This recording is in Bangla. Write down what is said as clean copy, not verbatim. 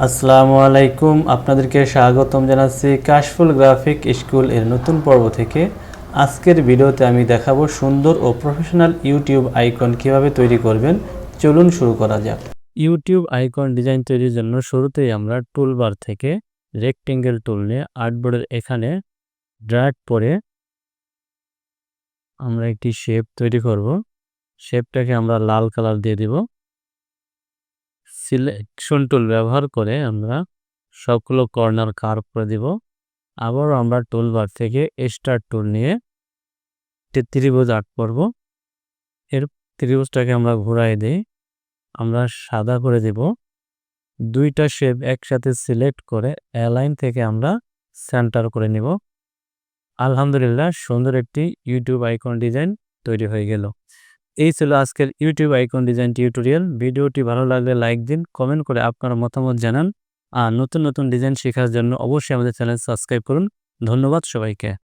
আসসালামু আলাইকুম, আপনাদেরকে স্বাগতম জানাচ্ছি কাশফুল গ্রাফিক স্কুল এর নতুন পর্ব থেকে। আজকের ভিডিওতে আমি দেখাবো সুন্দর ও প্রফেশনাল ইউটিউব আইকন কিভাবে তৈরি করবেন। চলুন শুরু করা যাক। ইউটিউব আইকন ডিজাইন তৈরির জন্য শুরুতেই আমরা টুলবার থেকে রেক্টেঙ্গেল টুল নিয়ে আর্টবোর্ডের এখানে ড্র্যাগ করে আমরা একটি শেপ তৈরি করব। শেপটাকে আমরা লাল কালার দিয়ে দিব। সিলেকশন টুল ব্যবহার করে আমরা সবগুলো কর্নার কার্ভ করে দিব। আবারও আমরা টুলবার থেকে স্টার টুল নিয়ে একটি ত্রিভুজ আঁক করব। এর ত্রিভুজটাকে আমরা ঘুরাই দিই, আমরা সাদা করে দেব। দুইটা শেপ একসাথে সিলেক্ট করে অ্যালাইন থেকে আমরা সেন্টার করে নিব। আলহামদুলিল্লাহ, সুন্দর একটি ইউটিউব আইকন ডিজাইন তৈরি হয়ে গেল। এই ছিল আজকের ইউটিউব আইকন ডিজাইন টিউটোরিয়াল। ভিডিওটি ভালো লাগলে লাইক দিন, কমেন্ট করে আপনার মতামত জানান। আর নতুন নতুন ডিজাইন শেখার জন্য অবশ্যই আমাদের চ্যানেল সাবস্ক্রাইব করুন। ধন্যবাদ সবাইকে।